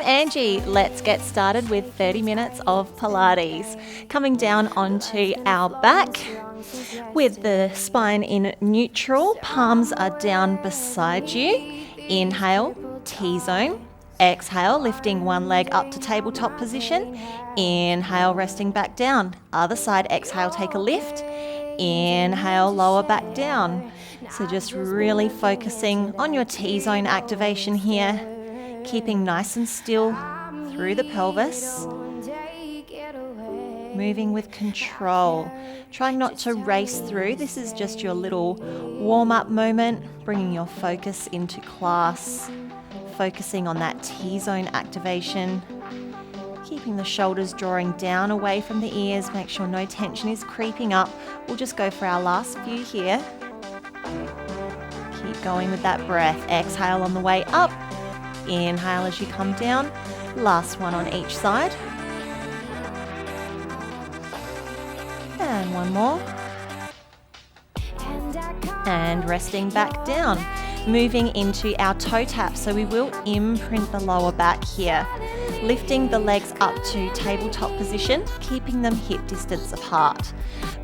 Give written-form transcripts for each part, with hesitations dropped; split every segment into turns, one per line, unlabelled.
Angie. Let's get started with 30 minutes of Pilates. Coming down onto our back with the spine in neutral, palms are down beside you. Inhale, T-zone. Exhale, lifting one leg up to tabletop position. Inhale, resting back down. Other side, exhale, take a lift. Inhale, lower back down. So just really focusing on your T-zone activation here, keeping nice and still through the pelvis, moving with control. Trying not to race through. This is just your little warm-up moment, bringing your focus into class, focusing on that T-zone activation, keeping the shoulders drawing down away from the ears. Make sure no tension is creeping up. We'll just go for our last few here. Keep going with that breath. Exhale on the way up. Inhale as you come down. Last one on each side. And one more. And resting back down. Moving into our toe tap. So we will imprint the lower back here. Lifting the legs up to tabletop position, keeping them hip distance apart.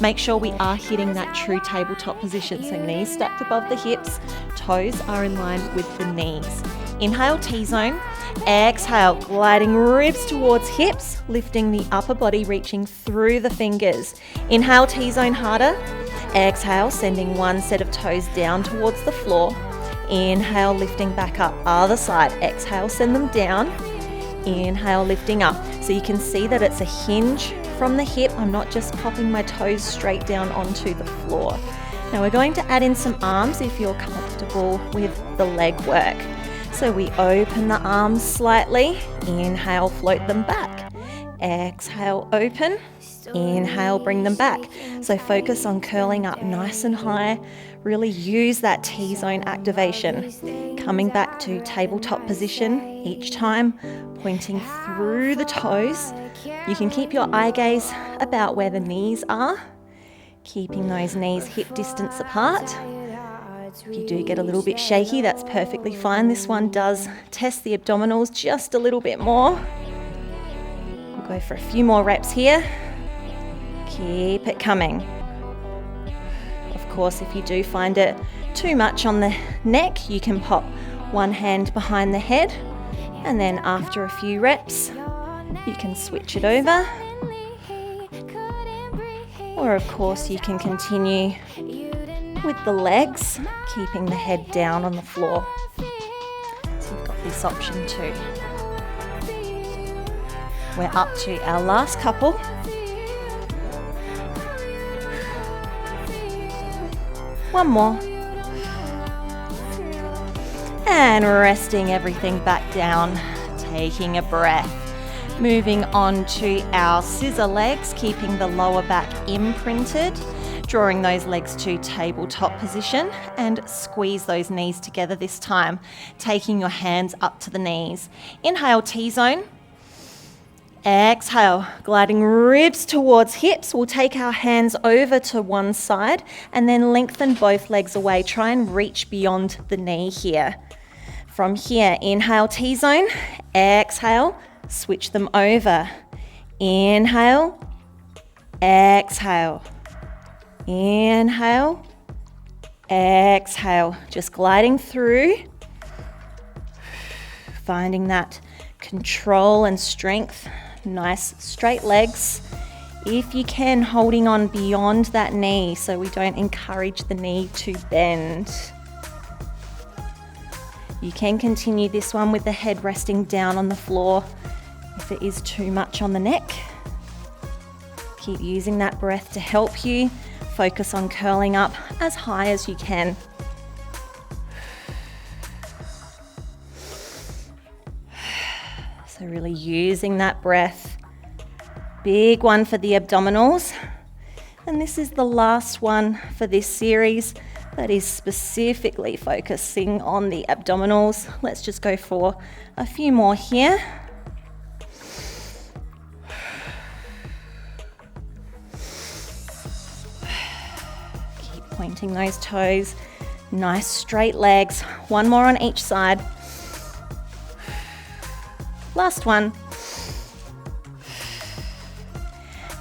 Make sure we are hitting that true tabletop position. So knees stacked above the hips, toes are in line with the knees. Inhale, T-zone. Exhale, gliding ribs towards hips, lifting the upper body, reaching through the fingers. Inhale, T-zone harder. Exhale, sending one set of toes down towards the floor. Inhale, lifting back up. Other side. Exhale, send them down. Inhale, lifting up. So you can see that it's a hinge from the hip. I'm not just popping my toes straight down onto the floor. Now we're going to add in some arms if you're comfortable with the leg work. So we open the arms slightly. Inhale, float them back. Exhale, open. Inhale, bring them back. So focus on curling up nice and high. Really use that T-zone activation. Coming back to tabletop position each time, pointing through the toes. You can keep your eye gaze about where the knees are, keeping those knees hip distance apart. If you do get a little bit shaky, that's perfectly fine. This one does test the abdominals just a little bit more. We'll go for a few more reps here. Keep it coming. Of course, if you do find it too much on the neck, you can pop one hand behind the head, and then after a few reps, you can switch it over. Or of course, you can continue with the legs, keeping the head down on the floor. So you've got this option too. We're up to our last couple. One more. And resting everything back down, taking a breath. Moving on to our scissor legs, keeping the lower back imprinted, drawing those legs to tabletop position and squeeze those knees together this time, taking your hands up to the knees. Inhale, T-zone. Exhale, gliding ribs towards hips. We'll take our hands over to one side and then lengthen both legs away. Try and reach beyond the knee here. From here, inhale, T-zone. Exhale, switch them over. Inhale, exhale. Inhale, exhale. Just gliding through. Finding that control and strength. Nice straight legs. If you can, holding on beyond that knee so we don't encourage the knee to bend. You can continue this one with the head resting down on the floor if it is too much on the neck. Keep using that breath to help you. Focus on curling up as high as you can. So really using that breath. Big one for the abdominals. And this is the last one for this series that is specifically focusing on the abdominals. Let's just go for a few more here. Keep pointing those toes. Nice straight legs. One more on each side. Last one.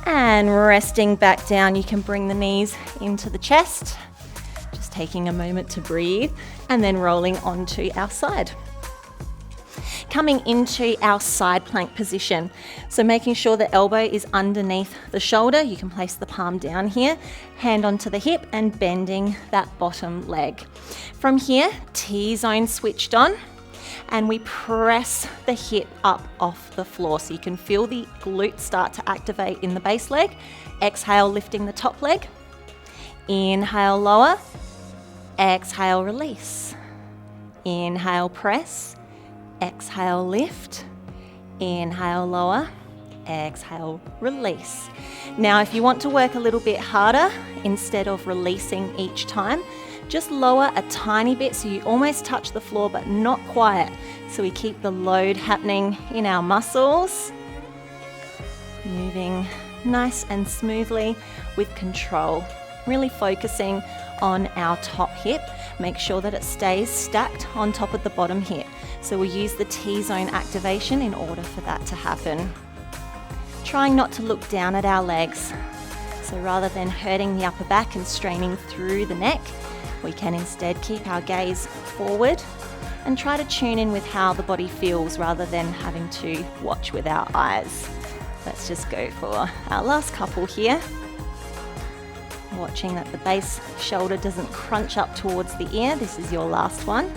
And resting back down, you can bring the knees into the chest, just taking a moment to breathe, and then rolling onto our side. Coming into our side plank position. So making sure the elbow is underneath the shoulder. You can place the palm down here, hand onto the hip and bending that bottom leg. From here, T-zone switched on, and we press the hip up off the floor. So you can feel the glutes start to activate in the base leg. Exhale, lifting the top leg. Inhale, lower. Exhale, release. Inhale, press. Exhale, lift. Inhale, lower. Exhale, release. Now, if you want to work a little bit harder, instead of releasing each time, just lower a tiny bit so you almost touch the floor but not quite. So we keep the load happening in our muscles. Moving nice and smoothly with control. Really focusing on our top hip. Make sure that it stays stacked on top of the bottom hip. So we use the T-zone activation in order for that to happen. Trying not to look down at our legs. So rather than hurting the upper back and straining through the neck, we can instead keep our gaze forward and try to tune in with how the body feels rather than having to watch with our eyes. Let's just go for our last couple here. Watching that the base shoulder doesn't crunch up towards the ear. This is your last one.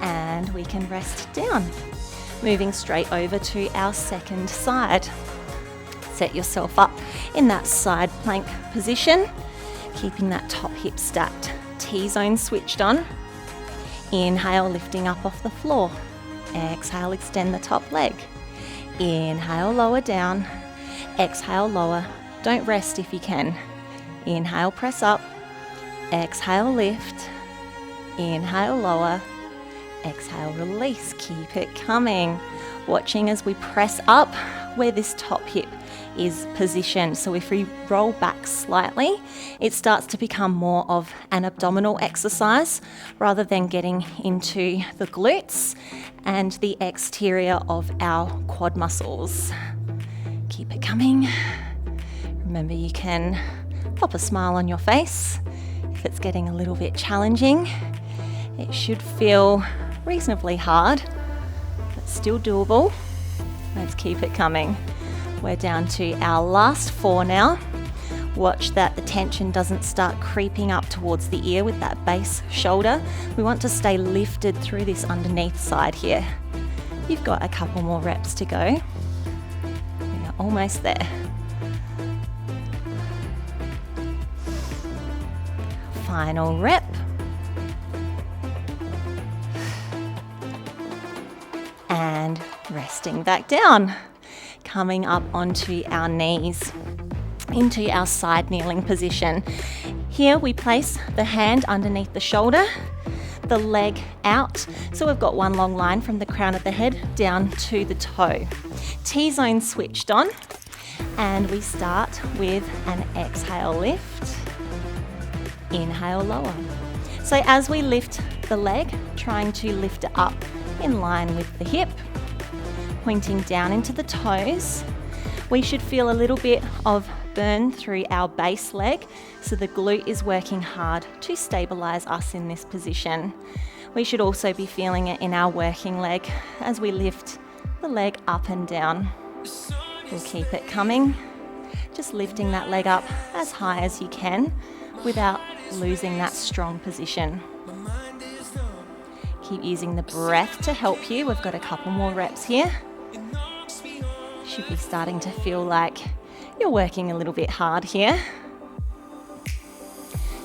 And we can rest down. Moving straight over to our second side. Set yourself up in that side plank position, keeping that top hip stacked. T-zone switched on. Inhale, lifting up off the floor. Exhale, extend the top leg. Inhale, lower down. Exhale, lower. Don't rest if you can. Inhale, press up. Exhale, lift. Inhale, lower. Exhale, release. Keep it coming. Watching as we press up where this top hip is positioned. So if we roll back slightly, it starts to become more of an abdominal exercise rather than getting into the glutes and the exterior of our quad muscles. Keep it coming. Remember, you can pop a smile on your face if it's getting a little bit challenging. It should feel reasonably hard, but still doable. Let's keep it coming. We're down to our last 4 now. Watch that the tension doesn't start creeping up towards the ear with that base shoulder. We want to stay lifted through this underneath side here. You've got a couple more reps to go. We are almost there. Final rep. And resting back down. Coming up onto our knees, into our side kneeling position. Here we place the hand underneath the shoulder, the leg out. So we've got one long line from the crown of the head down to the toe. T-zone switched on, and we start with an exhale lift. Inhale, lower. So as we lift the leg, trying to lift it up in line with the hip, pointing down into the toes. We should feel a little bit of burn through our base leg, so the glute is working hard to stabilize us in this position. We should also be feeling it in our working leg as we lift the leg up and down. We'll keep it coming, just lifting that leg up as high as you can without losing that strong position. Keep using the breath to help you. We've got a couple more reps here. Should be starting to feel like you're working a little bit hard here.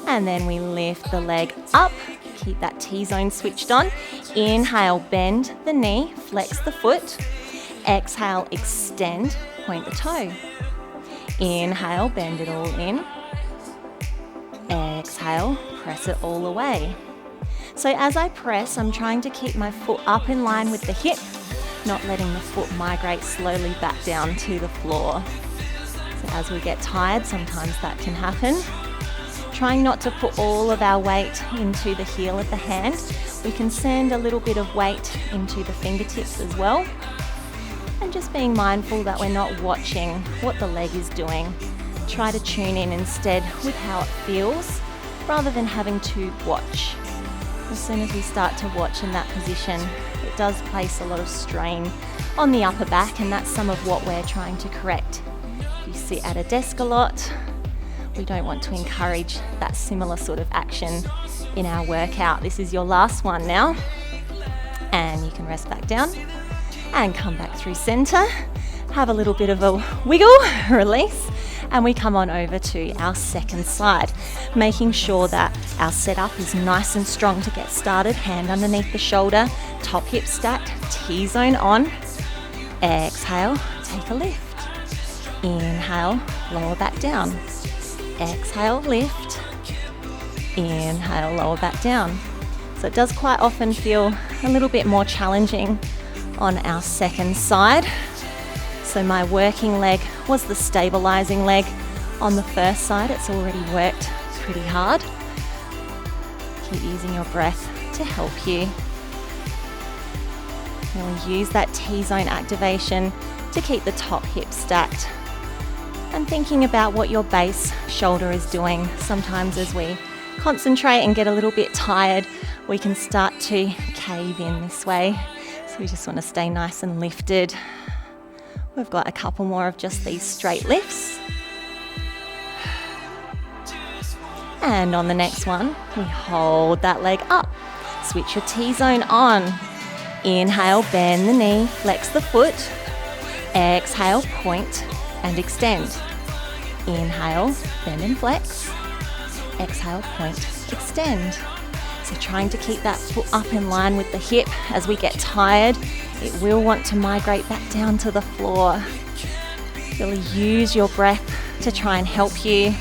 And then we lift the leg up. Keep that T-zone switched on. Inhale, bend the knee, flex the foot. Exhale, extend, point the toe. Inhale, bend it all in. Exhale, press it all away. So as I press, I'm trying to keep my foot up in line with the hip, not letting the foot migrate slowly back down to the floor. So as we get tired, sometimes that can happen. Trying not to put all of our weight into the heel of the hand. We can send a little bit of weight into the fingertips as well. just being mindful that we're not watching what the leg is doing. Try to tune in instead with how it feels rather than having to watch. As soon as we start to watch in that position, it does place a lot of strain on the upper back, and that's some of what we're trying to correct. If you sit at a desk a lot, we don't want to encourage that similar sort of action in our workout. This is your last one now, and you can rest back down and come back through center. Have a little bit of a wiggle, release, and we come on over to our second side, making sure that our setup is nice and strong to get started. Hand underneath the shoulder, top hip stacked, T-zone on. Exhale, take a lift. Inhale, lower back down. Exhale, lift. Inhale, lower back down. So it does quite often feel a little bit more challenging on our second side. So my working leg was the stabilizing leg. On the first side, it's already worked pretty hard. Keep using your breath to help you. Really use that T-zone activation to keep the top hip stacked. And thinking about what your base shoulder is doing. Sometimes as we concentrate and get a little bit tired, we can start to cave in this way. So we just want to stay nice and lifted. We've got a couple more of just these straight lifts. And on the next one, we hold that leg up. Switch your T-zone on. Inhale, bend the knee, flex the foot. Exhale, point and extend. Inhale, bend and flex. Exhale, point, extend. So trying to keep that foot up in line with the hip. As we get tired, it will want to migrate back down to the floor. Really use your breath to try and help you.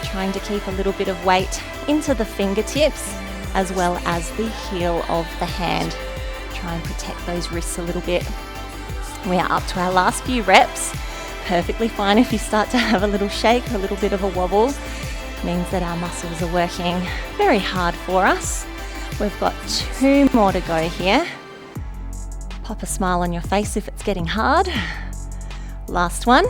Trying to keep a little bit of weight into the fingertips as well as the heel of the hand. Try and protect those wrists a little bit. We are up to our last few reps. Perfectly fine if you start to have a little shake, a little bit of a wobble. It means that our muscles are working very hard for us. We've got 2 more to go here. Pop a smile on your face if it's getting hard. Last one.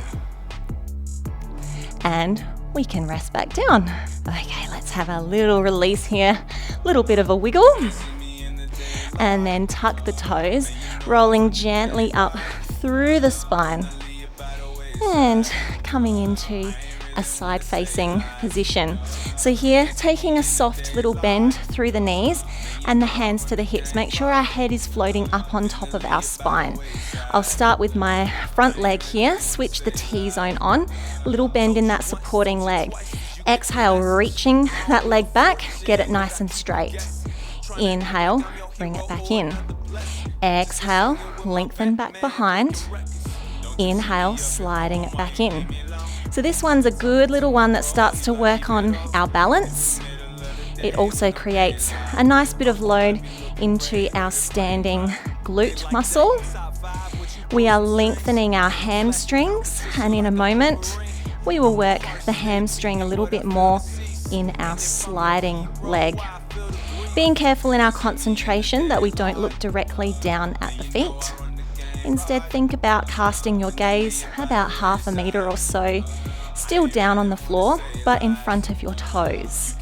And we can rest back down. Okay, let's have a little release here. A little bit of a wiggle. And then tuck the toes, rolling gently up through the spine. And coming into a side-facing position. So here, taking a soft little bend through the knees and the hands to the hips. Make sure our head is floating up on top of our spine. I'll start with my front leg here, switch the T-zone on, little bend in that supporting leg. Exhale, reaching that leg back, get it nice and straight. Inhale, bring it back in. Exhale, lengthen back behind. Inhale, sliding it back in. So this one's a good little one that starts to work on our balance. It also creates a nice bit of load into our standing glute muscle. We are lengthening our hamstrings, and in a moment, we will work the hamstring a little bit more in our sliding leg. Being careful in our concentration that we don't look directly down at the feet. Instead, think about casting your gaze about 1/2 meter or so, still down on the floor, but in front of your toes.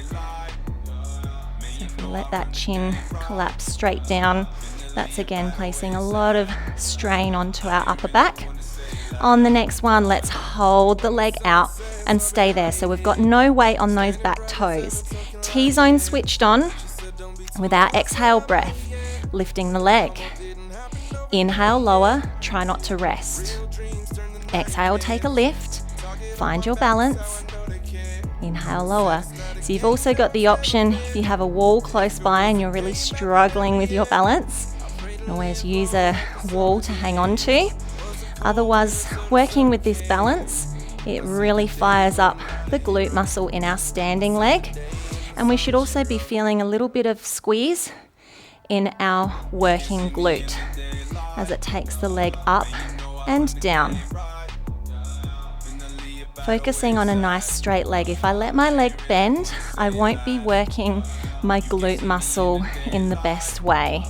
So if we let that chin collapse straight down, that's again placing a lot of strain onto our upper back. On the next one, let's hold the leg out and stay there. So we've got no weight on those back toes. T-zone switched on with our exhale breath, lifting the leg. Inhale, lower, try not to rest. Exhale, take a lift, find your balance. Inhale, lower. So you've also got the option, if you have a wall close by and you're really struggling with your balance, you can always use a wall to hang on to. Otherwise, working with this balance, it really fires up the glute muscle in our standing leg. And we should also be feeling a little bit of squeeze in our working glute as it takes the leg up and down. Focusing on a nice straight leg. If I let my leg bend, I won't be working my glute muscle in the best way.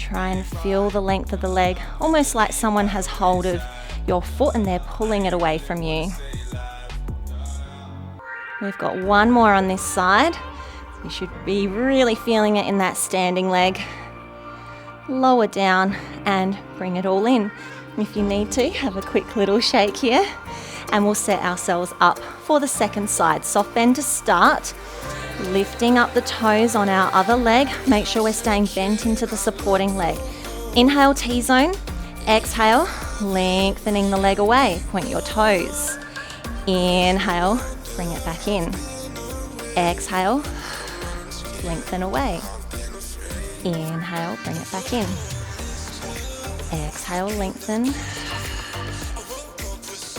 So Try and feel the length of the leg, almost like someone has hold of your foot and they're pulling it away from you. We've got one more on this side. You should be really feeling it in that standing leg. Lower down and bring it all in. If you need to, have a quick little shake here, and we'll set ourselves up for the second side. Soft bend to start, lifting up the toes on our other leg. Make sure we're staying bent into the supporting leg. Inhale, T-zone. Exhale, lengthening the leg away. Point your toes. Inhale, bring it back in. Exhale, lengthen away. Inhale, bring it back in. Exhale, lengthen.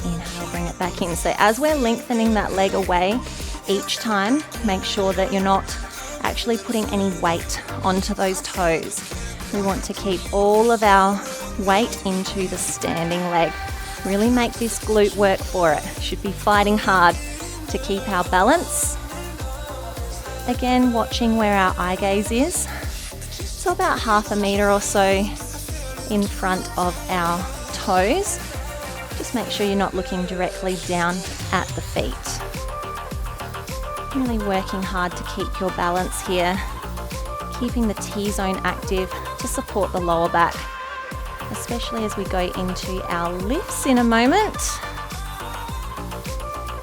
Inhale, bring it back in. So as we're lengthening that leg away each time, make sure that you're not actually putting any weight onto those toes. We want to keep all of our weight into the standing leg. Really make this glute work for it. Should be fighting hard to keep our balance. Again, watching where our eye gaze is. So about 1/2 meter or so in front of our toes. Just make sure you're not looking directly down at the feet. Really working hard to keep your balance here. Keeping the T-zone active to support the lower back, especially as we go into our lifts in a moment.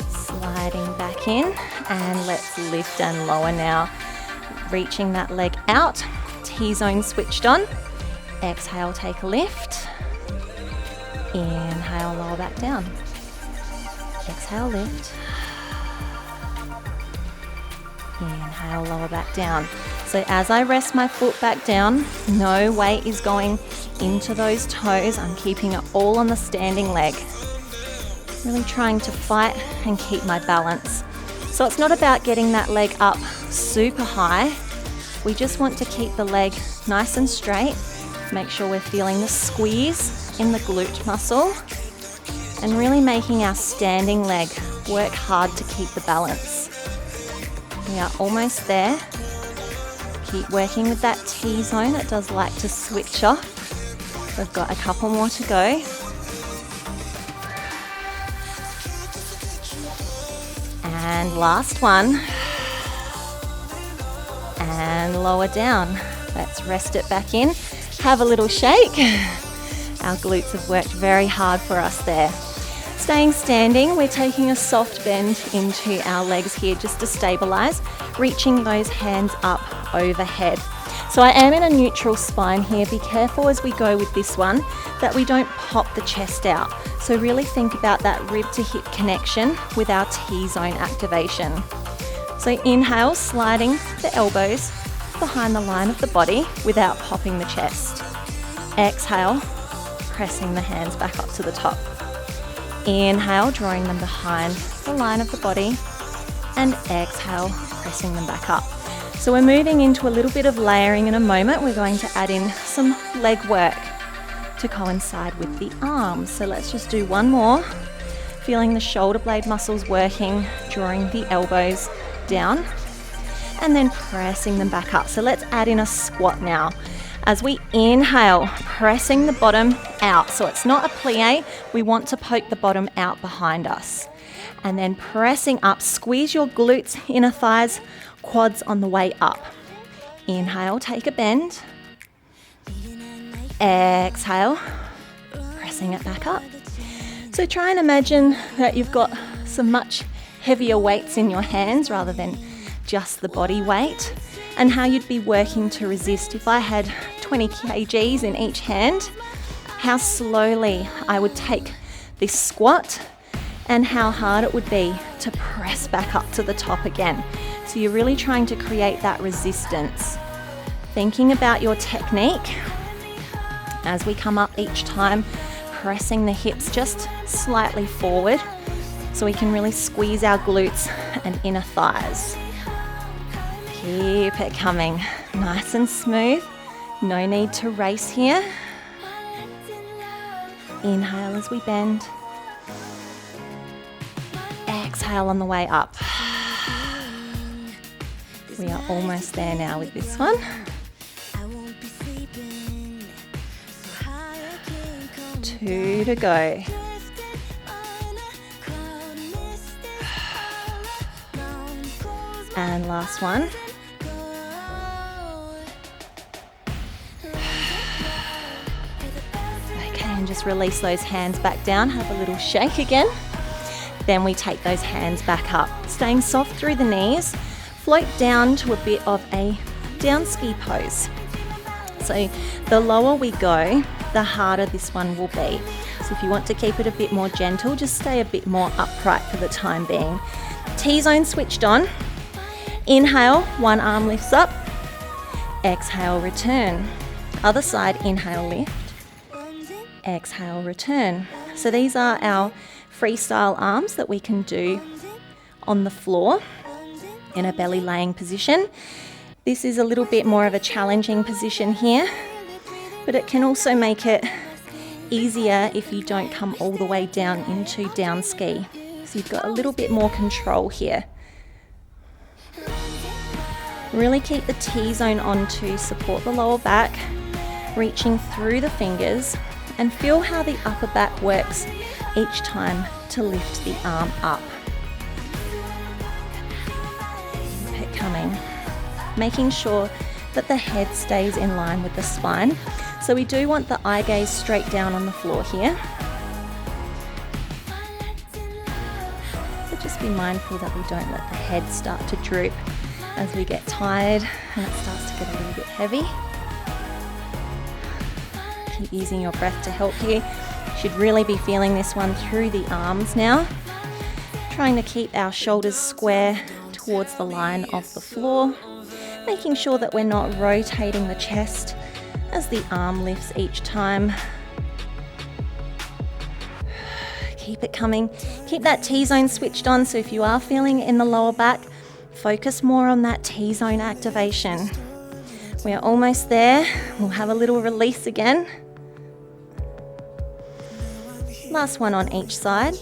Sliding back in, and let's lift and lower now. Reaching that leg out, T-zone switched on. Exhale, take a lift. Inhale, lower back down. Exhale, lift. Inhale, lower back down. So as I rest my foot back down, no weight is going into those toes. I'm keeping it all on the standing leg. Really trying to fight and keep my balance. So it's not about getting that leg up super high. We just want to keep the leg nice and straight. Make sure we're feeling the squeeze in the glute muscle and really making our standing leg work hard to keep the balance. We are almost there. Keep working with that T-zone. It does like to switch off. We've got a couple more to go. And last one. And lower down. Let's rest it back in. Have a little shake. Our glutes have worked very hard for us there. Staying standing, we're taking a soft bend into our legs here just to stabilize, reaching those hands up overhead. So I am in a neutral spine here. Be careful as we go with this one that we don't pop the chest out. So really think about that rib to hip connection with our T-zone activation. So inhale, sliding the elbows behind the line of the body without popping the chest. Exhale, pressing the hands back up to the top. Inhale, drawing them behind the line of the body, and exhale, pressing them back up. So we're moving into a little bit of layering in a moment. We're going to add in some leg work to coincide with the arms. So let's just do one more. Feeling the shoulder blade muscles working, drawing the elbows down, and then pressing them back up. So let's add in a squat now. As we inhale, pressing the bottom out. So it's not a plie, we want to poke the bottom out behind us. And then pressing up, squeeze your glutes, inner thighs, quads on the way up. Inhale, take a bend. Exhale, pressing it back up. So try and imagine that you've got some much heavier weights in your hands rather than just the body weight, and how you'd be working to resist. If I had 20 kgs in each hand, how slowly I would take this squat and how hard it would be to press back up to the top again. So you're really trying to create that resistance. Thinking about your technique as we come up each time, pressing the hips just slightly forward so we can really squeeze our glutes and inner thighs. Keep it coming, nice and smooth. No need to race here. Inhale as we bend. Exhale on the way up. We are almost there now with this one. 2 to go. And last one. Okay, and just release those hands back down. Have a little shake again. Then we take those hands back up, staying soft through the knees. Float down to a bit of a down ski pose. So the lower we go, the harder this one will be. So if you want to keep it a bit more gentle, just stay a bit more upright for the time being. T-zone switched on. Inhale, one arm lifts up. Exhale, return. Other side, inhale, lift. Exhale, return. So these are our freestyle arms that we can do on the floor in a belly laying position. This is a little bit more of a challenging position here, but it can also make it easier if you don't come all the way down into down ski. So you've got a little bit more control here. Really keep the T-zone on to support the lower back, reaching through the fingers, and feel how the upper back works each time to lift the arm up. Keep it coming. Making sure that the head stays in line with the spine. So we do want the eye gaze straight down on the floor here. So just be mindful that we don't let the head start to droop as we get tired and it starts to get a little bit heavy. Keep using your breath to help you. You should really be feeling this one through the arms now. Trying to keep our shoulders square towards the line of the floor. Making sure that we're not rotating the chest as the arm lifts each time. Keep it coming. Keep that T-zone switched on, so if you are feeling it in the lower back, focus more on that T-zone activation. We are almost there. We'll have a little release again. Last one on each side.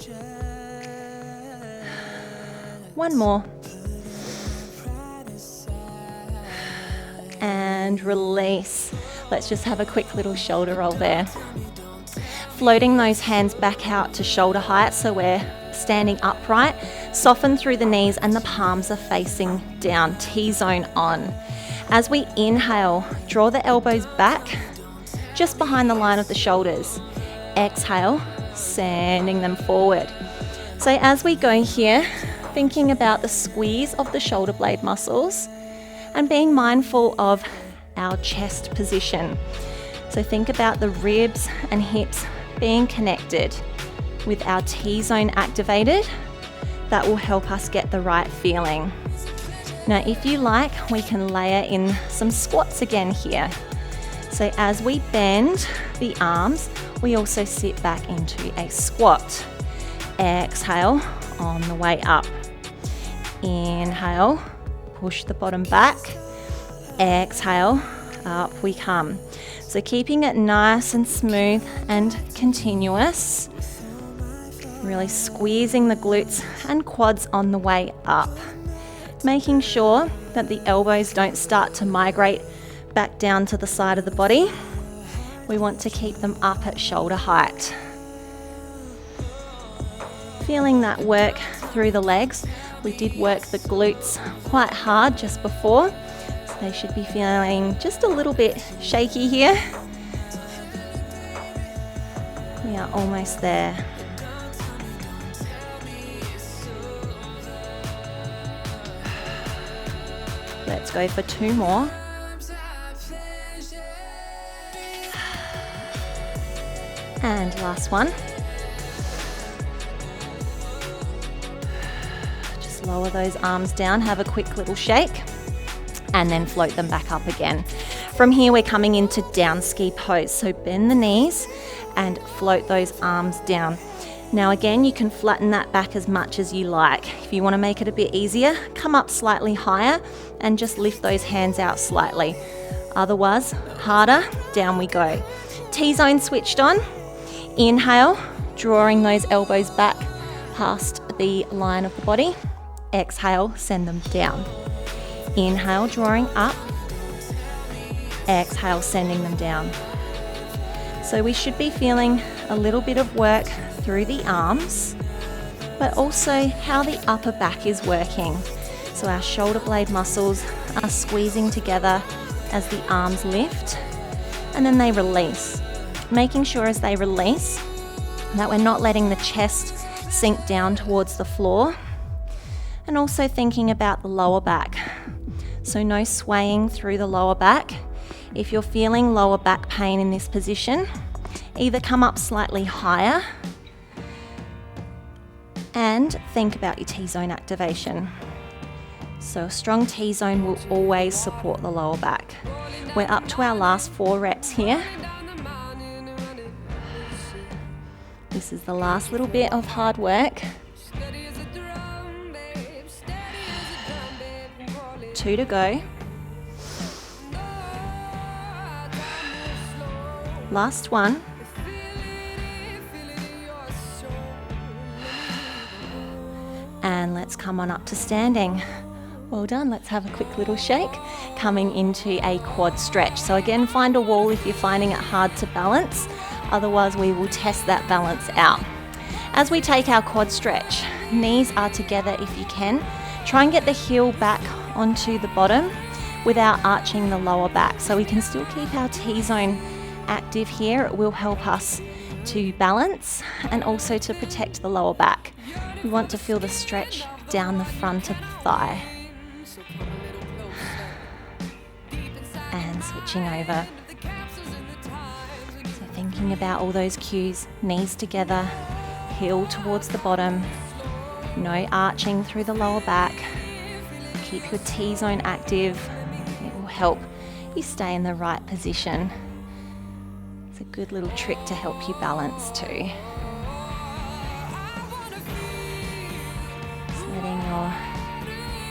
One more. And release. Let's just have a quick little shoulder roll there. Floating those hands back out to shoulder height so we're standing upright. Soften through the knees and the palms are facing down. T-zone on. As we inhale, draw the elbows back just behind the line of the shoulders. Exhale, sending them forward. So as we go here, thinking about the squeeze of the shoulder blade muscles and being mindful of our chest position. So think about the ribs and hips being connected with our T-zone activated. That will help us get the right feeling. Now, if you like, we can layer in some squats again here. So as we bend the arms, we also sit back into a squat. Exhale on the way up. Inhale, push the bottom back. Exhale, up we come. So keeping it nice and smooth and continuous. Really squeezing the glutes and quads on the way up. Making sure that the elbows don't start to migrate back down to the side of the body. We want to keep them up at shoulder height. Feeling that work through the legs. We did work the glutes quite hard just before, so they should be feeling just a little bit shaky here. We are almost there. Let's go for 2 more. And last one. Just lower those arms down, have a quick little shake, and then float them back up again. From here, we're coming into down ski pose. So bend the knees and float those arms down. Now again, you can flatten that back as much as you like. If you want to make it a bit easier, come up slightly higher and just lift those hands out slightly. Otherwise, harder, down we go. T-zone switched on. Inhale, drawing those elbows back past the line of the body. Exhale, send them down. Inhale, drawing up. Exhale, sending them down. So we should be feeling a little bit of work through the arms, but also how the upper back is working. So our shoulder blade muscles are squeezing together as the arms lift, and then they release. Making sure as they release that we're not letting the chest sink down towards the floor, and also thinking about the lower back. So no swaying through the lower back. If you're feeling lower back pain in this position, either come up slightly higher and think about your T-zone activation. So a strong T-zone will always support the lower back. We're up to our last 4 reps here. This is the last little bit of hard work. 2 to go. Last one. And let's come on up to standing. Well done. Let's have a quick little shake. Coming into a quad stretch. So again, find a wall if you're finding it hard to balance. Otherwise, we will test that balance out. As we take our quad stretch, knees are together if you can. Try and get the heel back onto the bottom without arching the lower back. So we can still keep our T-zone active here. It will help us to balance and also to protect the lower back. We want to feel the stretch down the front of the thigh. And switching over. So thinking about all those cues, knees together, heel towards the bottom, no arching through the lower back. Keep your T-zone active. It will help you stay in the right position. It's a good little trick to help you balance too. Just letting your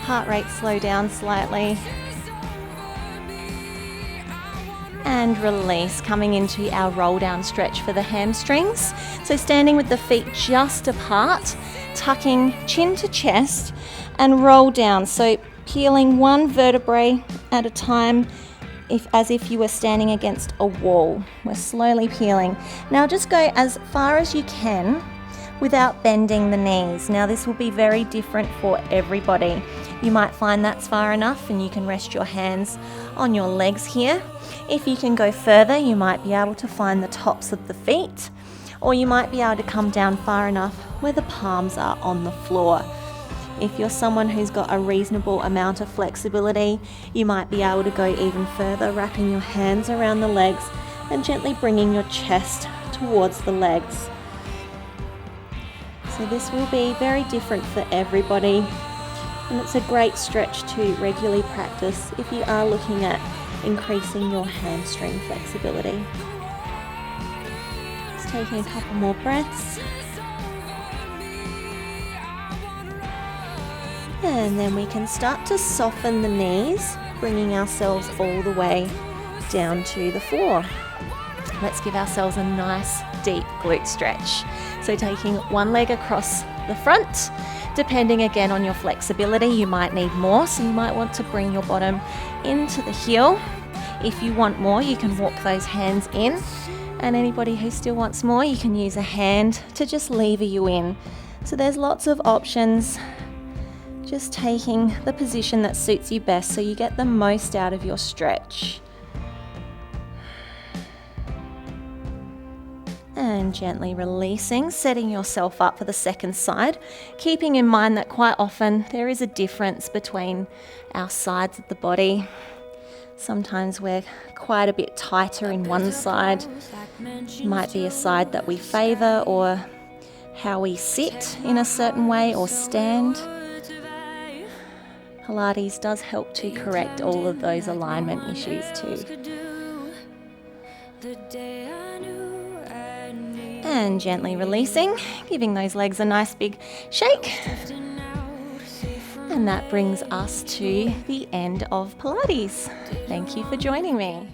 heart rate slow down slightly. And release, coming into our roll down stretch for the hamstrings. So standing with the feet just apart, tucking chin to chest and roll down. So peeling one vertebrae at a time, as if you were standing against a wall. We're slowly peeling. Now just go as far as you can without bending the knees. Now this will be very different for everybody. You might find that's far enough and you can rest your hands on your legs here. If you can go further, you might be able to find the tops of the feet, or you might be able to come down far enough where the palms are on the floor. If you're someone who's got a reasonable amount of flexibility, you might be able to go even further, wrapping your hands around the legs and gently bringing your chest towards the legs. So this will be very different for everybody, and it's a great stretch to regularly practice if you are looking at increasing your hamstring flexibility. Just taking a couple more breaths. And then we can start to soften the knees, bringing ourselves all the way down to the floor. Let's give ourselves a nice deep glute stretch. So taking one leg across the front, depending again on your flexibility, you might need more, so you might want to bring your bottom into the heel. If you want more, you can walk those hands in, and anybody who still wants more, you can use a hand to just lever you in. So there's lots of options. Just taking the position that suits you best so you get the most out of your stretch. And gently releasing, setting yourself up for the second side, keeping in mind that quite often there is a difference between our sides of the body. Sometimes we're quite a bit tighter in one side. It might be a side that we favour, or how we sit in a certain way or stand. Pilates does help to correct all of those alignment issues too. And gently releasing, giving those legs a nice big shake. And that brings us to the end of Pilates. Thank you for joining me.